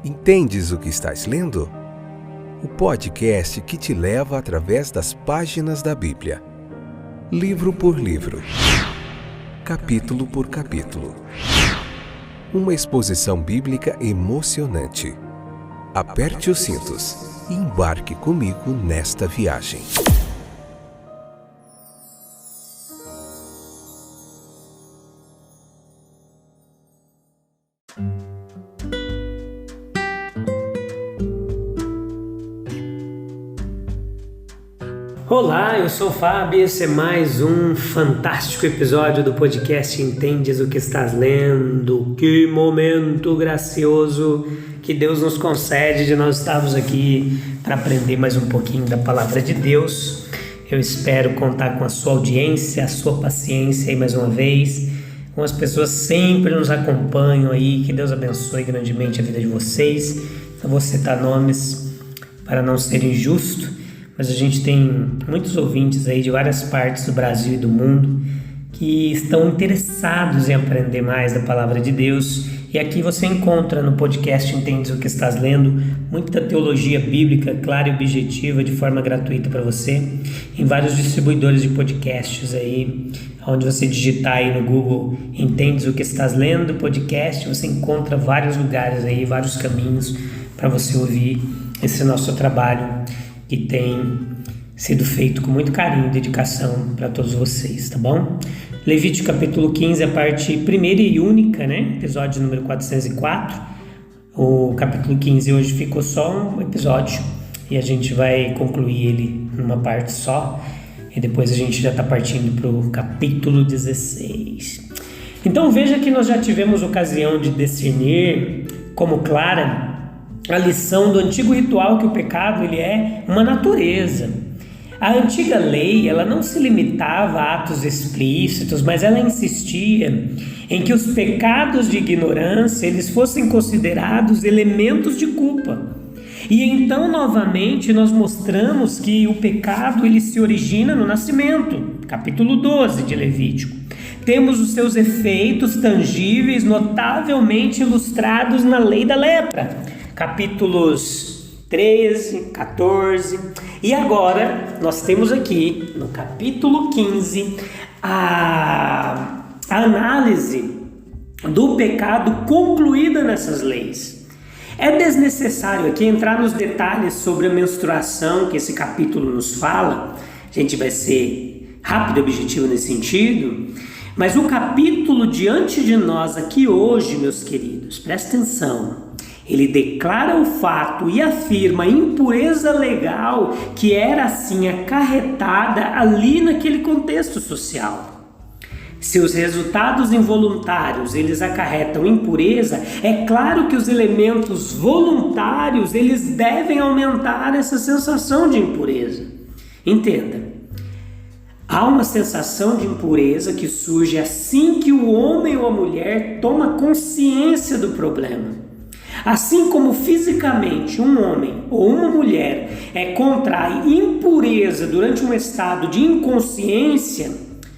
Entendes o que estás lendo? O podcast que te leva através das páginas da Bíblia, livro por livro, capítulo por capítulo. Uma exposição bíblica emocionante. Aperte os cintos e embarque comigo nesta viagem. Olá, eu sou o Fábio e esse é mais um fantástico episódio do podcast Entendes o que estás lendo. Que momento gracioso que Deus nos concede de nós estarmos aqui para aprender mais um pouquinho da Palavra de Deus. Eu espero contar com a sua audiência, a sua paciência aí mais uma vez. Com as pessoas sempre nos acompanham aí, que Deus abençoe grandemente a vida de vocês. Eu vou citar nomes para não ser injusto. Mas a gente tem muitos ouvintes aí de várias partes do Brasil e do mundo que estão interessados em aprender mais da Palavra de Deus. E aqui você encontra no podcast Entendes o que estás lendo muita teologia bíblica clara e objetiva de forma gratuita para você em vários distribuidores de podcasts aí, onde você digitar aí no Google Entendes o que estás lendo podcast, você encontra vários lugares aí, vários caminhos para você ouvir esse nosso trabalho que tem sido feito com muito carinho e dedicação para todos vocês, tá bom? Levítico capítulo 15, a parte primeira e única, né? Episódio número 404. O capítulo 15 hoje ficou só um episódio e a gente vai concluir ele numa parte só e depois a gente já está partindo para o capítulo 16. Então veja que nós já tivemos ocasião de discernir como clara a lição do antigo ritual que o pecado ele é uma natureza. A antiga lei ela não se limitava a atos explícitos, mas ela insistia em que os pecados de ignorância eles fossem considerados elementos de culpa. E então novamente nós mostramos que o pecado ele se origina no nascimento, capítulo 12 de Levítico. Temos os seus efeitos tangíveis notavelmente ilustrados na lei da lepra, capítulos 13, 14, e agora nós temos aqui no capítulo 15 a análise do pecado concluída nessas leis. É desnecessário aqui entrar nos detalhes sobre a menstruação que esse capítulo nos fala, a gente vai ser rápido e objetivo nesse sentido, mas o capítulo diante de nós aqui hoje, meus queridos, presta atenção, ele declara o fato e afirma a impureza legal que era assim acarretada ali naquele contexto social. Se os resultados involuntários eles acarretam impureza, é claro que os elementos voluntários eles devem aumentar essa sensação de impureza. Entenda, há uma sensação de impureza que surge assim que o homem ou a mulher toma consciência do problema. Assim como fisicamente um homem ou uma mulher contrai impureza durante um estado de inconsciência,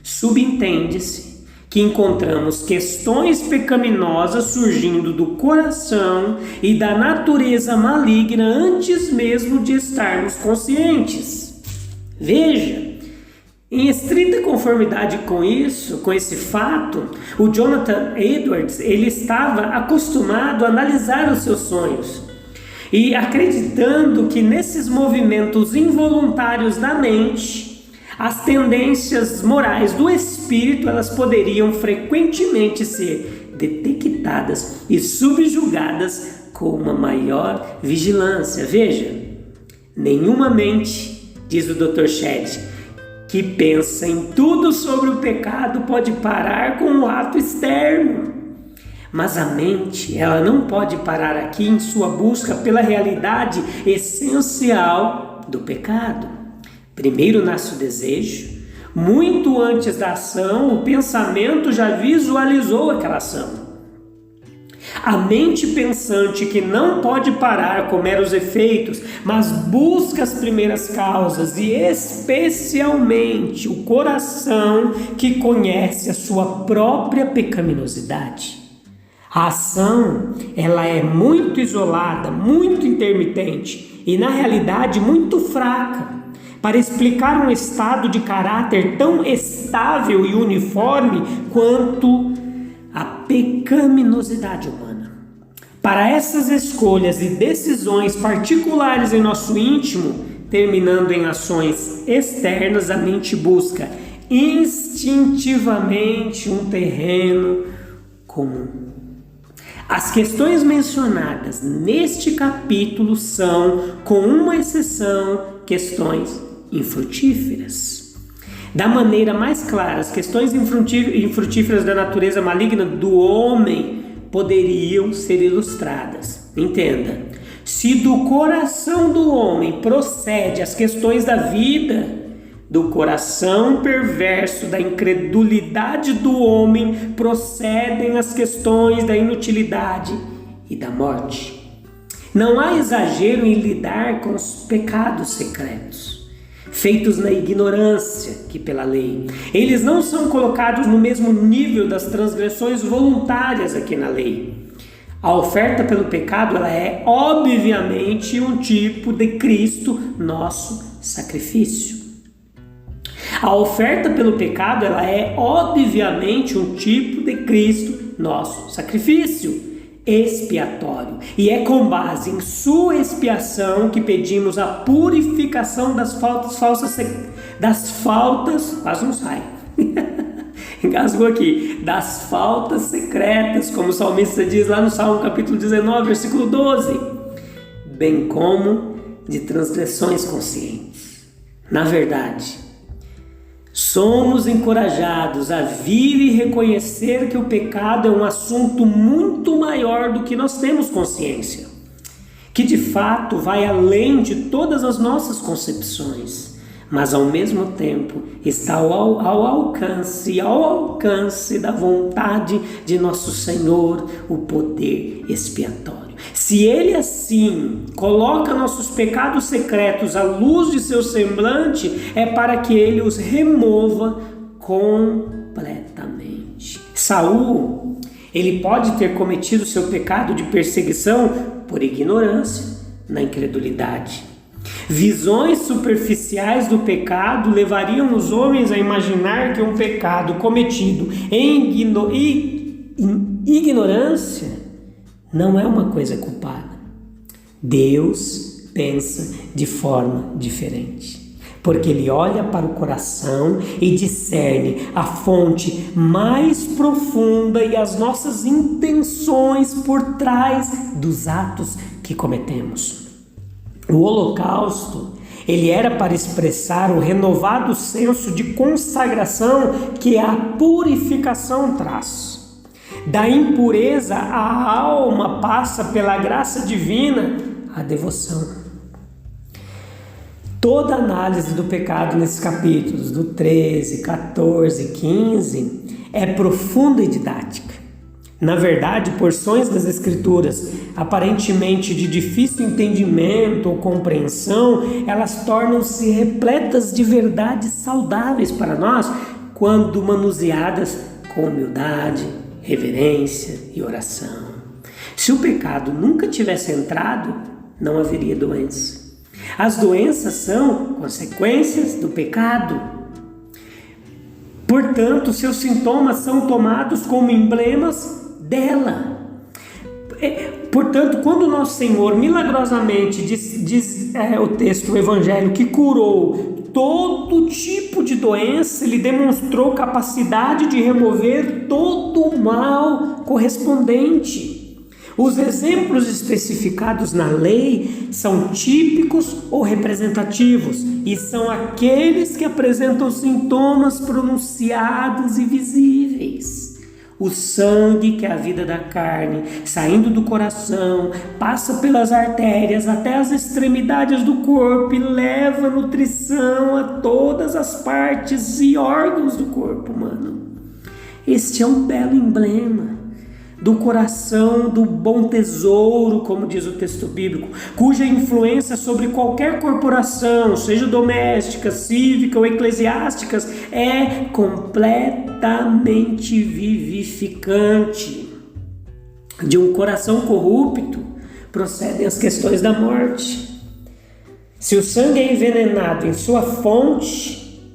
subentende-se que encontramos questões pecaminosas surgindo do coração e da natureza maligna antes mesmo de estarmos conscientes. Veja, em estrita conformidade com isso, com esse fato, o Jonathan Edwards ele estava acostumado a analisar os seus sonhos e acreditando que nesses movimentos involuntários da mente, as tendências morais do espírito elas poderiam frequentemente ser detectadas e subjugadas com uma maior vigilância. Veja, nenhuma mente, diz o Dr. Shedd, que pensa em tudo sobre o pecado pode parar com um ato externo. Mas a mente, ela não pode parar aqui em sua busca pela realidade essencial do pecado. Primeiro nasce o desejo. Muito antes da ação, o pensamento já visualizou aquela ação. A mente pensante que não pode parar com meros efeitos, mas busca as primeiras causas e especialmente o coração que conhece a sua própria pecaminosidade. A ação, ela é muito isolada, muito intermitente e, na realidade, muito fraca para explicar um estado de caráter tão estável e uniforme quanto a pecaminosidade humana. Para essas escolhas e decisões particulares em nosso íntimo, terminando em ações externas, a mente busca instintivamente um terreno comum. As questões mencionadas neste capítulo são, com uma exceção, questões infrutíferas. Da maneira mais clara, as questões infrutíferas da natureza maligna do homem poderiam ser ilustradas. Entenda, se do coração do homem procede as questões da vida, do coração perverso da incredulidade do homem procedem as questões da inutilidade e da morte. Não há exagero em lidar com os pecados secretos, feitos na ignorância que pela lei. Eles não são colocados no mesmo nível das transgressões voluntárias aqui na lei. A oferta pelo pecado, ela é obviamente um tipo de Cristo, nosso sacrifício. A oferta pelo pecado, ela é obviamente um tipo de Cristo, nosso sacrifício expiatório. E é com base em sua expiação que pedimos a purificação das faltas, quase não sai, engasgou aqui, das faltas secretas, como o salmista diz lá no Salmo capítulo 19, versículo 12, bem como de transgressões conscientes. Na verdade, somos encorajados a vir e reconhecer que o pecado é um assunto muito maior do que nós temos consciência, que de fato vai além de todas as nossas concepções, mas ao mesmo tempo está ao alcance da vontade de nosso Senhor, o poder expiatório. Se Ele assim coloca nossos pecados secretos à luz de seu semblante, é para que Ele os remova completamente. Saul, ele pode ter cometido seu pecado de perseguição por ignorância, na incredulidade. Visões superficiais do pecado levariam os homens a imaginar que um pecado cometido em ignorância não é uma coisa culpada. Deus pensa de forma diferente, porque Ele olha para o coração e discerne a fonte mais profunda e as nossas intenções por trás dos atos que cometemos. O holocausto, ele era para expressar o renovado senso de consagração que a purificação traz. Da impureza, a alma passa pela graça divina à devoção. Toda a análise do pecado nesses capítulos, do 13, 14, 15, é profunda e didática. Na verdade, porções das Escrituras, aparentemente de difícil entendimento ou compreensão, elas tornam-se repletas de verdades saudáveis para nós quando manuseadas com humildade, reverência e oração. Se o pecado nunca tivesse entrado, não haveria doença. As doenças são consequências do pecado. Portanto, seus sintomas são tomados como emblemas dela. Portanto, quando o nosso Senhor milagrosamente diz o texto, o Evangelho, que curou todo tipo de doença, Ele demonstrou capacidade de remover todo o mal correspondente. Os exemplos especificados na lei são típicos ou representativos e são aqueles que apresentam sintomas pronunciados e visíveis. O sangue, que é a vida da carne, saindo do coração, passa pelas artérias até as extremidades do corpo e leva nutrição a todas as partes e órgãos do corpo humano. Este é um belo emblema do coração do bom tesouro, como diz o texto bíblico, cuja influência sobre qualquer corporação, seja doméstica, cívica ou eclesiástica, é completamente vivificante. De um coração corrupto procedem as questões da morte. Se o sangue é envenenado em sua fonte,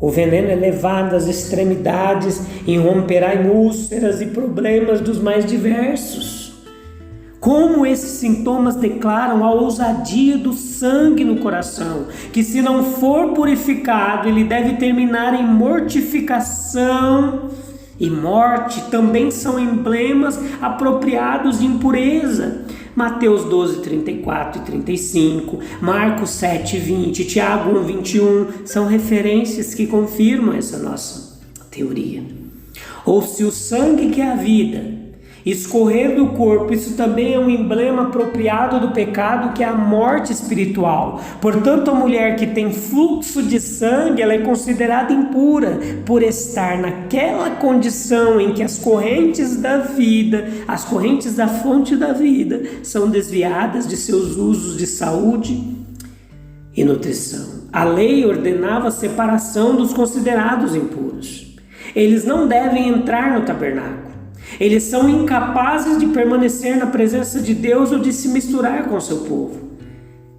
o veneno é levado às extremidades e romperá em úlceras e problemas dos mais diversos. Como esses sintomas declaram a ousadia do sangue no coração, que se não for purificado, ele deve terminar em mortificação e morte, também são emblemas apropriados de impureza. Mateus 12, 34 e 35, Marcos 7, 20, Tiago 1, 21, são referências que confirmam essa nossa teoria. Ou se o sangue que é a vida escorrer do corpo, isso também é um emblema apropriado do pecado, que é a morte espiritual. Portanto, a mulher que tem fluxo de sangue, ela é considerada impura por estar naquela condição em que as correntes da vida, as correntes da fonte da vida, são desviadas de seus usos de saúde e nutrição. A lei ordenava a separação dos considerados impuros. Eles não devem entrar no tabernáculo. Eles são incapazes de permanecer na presença de Deus ou de se misturar com o seu povo.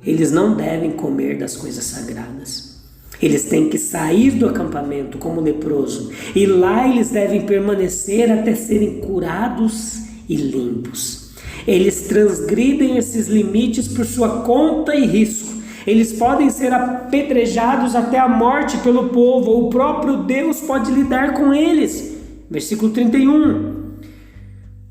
Eles não devem comer das coisas sagradas. Eles têm que sair do acampamento como leproso, e lá eles devem permanecer até serem curados e limpos. Eles transgridem esses limites por sua conta e risco. Eles podem ser apedrejados até a morte pelo povo, ou o próprio Deus pode lidar com eles. Versículo 31.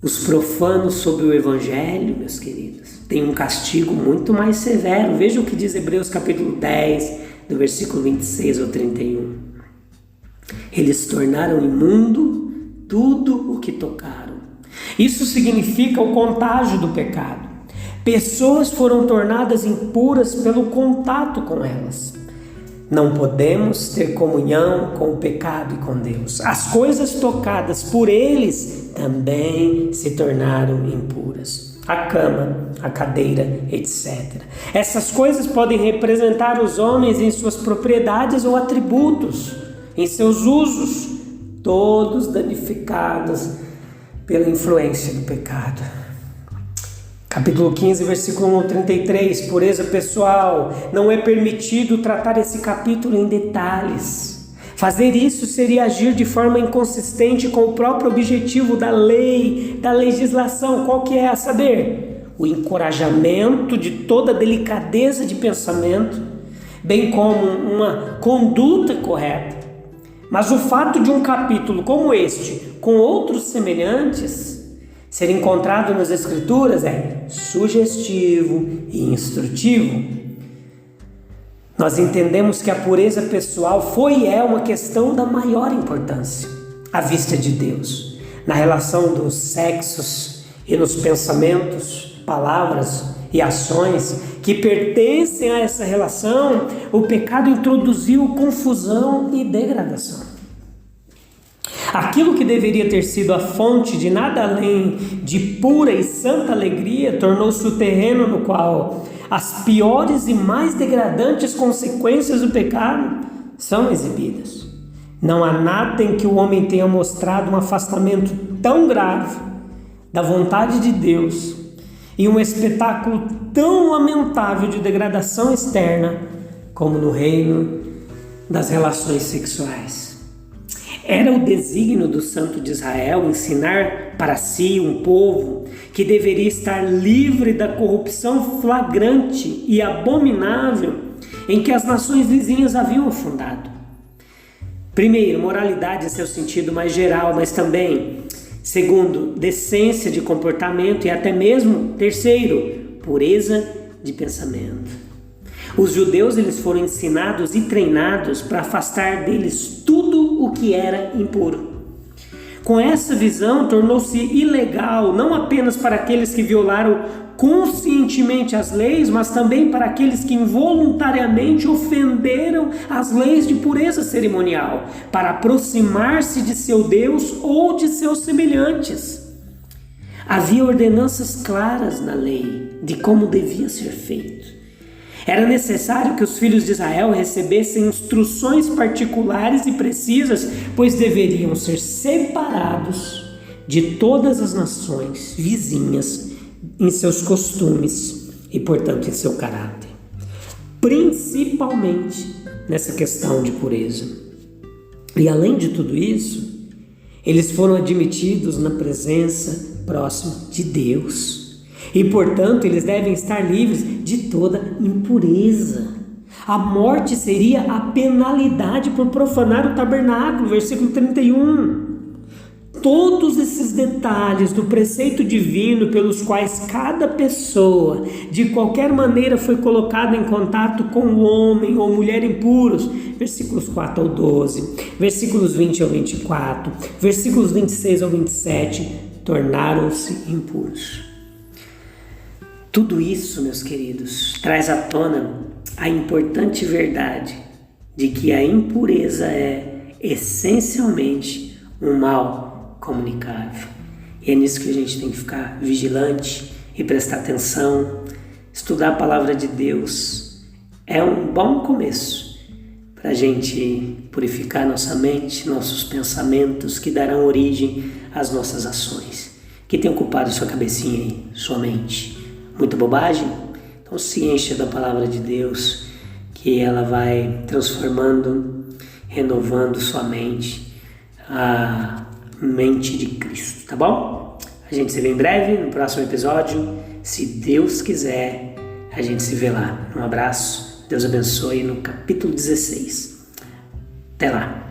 Os profanos sobre o Evangelho, meus queridos, têm um castigo muito mais severo. Veja o que diz Hebreus capítulo 10, do versículo 26 ao 31. Eles tornaram imundo tudo o que tocaram. Isso significa o contágio do pecado. Pessoas foram tornadas impuras pelo contato com elas. Não podemos ter comunhão com o pecado e com Deus. As coisas tocadas por eles também se tornaram impuras. A cama, a cadeira, etc. Essas coisas podem representar os homens em suas propriedades ou atributos, em seus usos, todos danificados pela influência do pecado. Capítulo 15, versículo 33, pureza pessoal. Não é permitido tratar esse capítulo em detalhes. Fazer isso seria agir de forma inconsistente com o próprio objetivo da lei, da legislação. Qual que é a saber? O encorajamento de toda delicadeza de pensamento, bem como uma conduta correta. Mas o fato de um capítulo como este, com outros semelhantes, ser encontrado nas Escrituras é sugestivo e instrutivo. Nós entendemos que a pureza pessoal foi e é uma questão da maior importância à vista de Deus, na relação dos sexos e nos pensamentos, palavras e ações que pertencem a essa relação. O pecado introduziu confusão e degradação. Aquilo que deveria ter sido a fonte de nada além de pura e santa alegria tornou-se o terreno no qual as piores e mais degradantes consequências do pecado são exibidas. Não há nada em que o homem tenha mostrado um afastamento tão grave da vontade de Deus e um espetáculo tão lamentável de degradação externa como no reino das relações sexuais. Era o desígnio do Santo de Israel ensinar para si um povo que deveria estar livre da corrupção flagrante e abominável em que as nações vizinhas haviam afundado. Primeiro, moralidade em seu sentido mais geral, mas também, segundo, decência de comportamento e até mesmo, terceiro, pureza de pensamento. Os judeus eles foram ensinados e treinados para afastar deles tudo o que era impuro. Com essa visão, tornou-se ilegal não apenas para aqueles que violaram conscientemente as leis, mas também para aqueles que involuntariamente ofenderam as leis de pureza cerimonial, para aproximar-se de seu Deus ou de seus semelhantes. Havia ordenanças claras na lei de como devia ser feito. Era necessário que os filhos de Israel recebessem instruções particulares e precisas, pois deveriam ser separados de todas as nações vizinhas em seus costumes e, portanto, em seu caráter, principalmente nessa questão de pureza. E além de tudo isso, eles foram admitidos na presença próxima de Deus e, portanto, eles devem estar livres de toda impureza. A morte seria a penalidade por profanar o tabernáculo, versículo 31. Todos esses detalhes do preceito divino pelos quais cada pessoa, de qualquer maneira, foi colocada em contato com o homem ou mulher impuros, versículos 4 ao 12, versículos 20 ao 24, versículos 26 ao 27, tornaram-se impuros. Tudo isso, meus queridos, traz à tona a importante verdade de que a impureza é essencialmente um mal comunicável. E é nisso que a gente tem que ficar vigilante e prestar atenção. Estudar a palavra de Deus é um bom começo para a gente purificar nossa mente, nossos pensamentos, que darão origem às nossas ações. Que tem ocupado sua cabecinha aí, sua mente? Muita bobagem? Então se encha da palavra de Deus, que ela vai transformando, renovando sua mente, a mente de Cristo, tá bom? A gente se vê em breve no próximo episódio. Se Deus quiser, a gente se vê lá. Um abraço, Deus abençoe no capítulo 16. Até lá.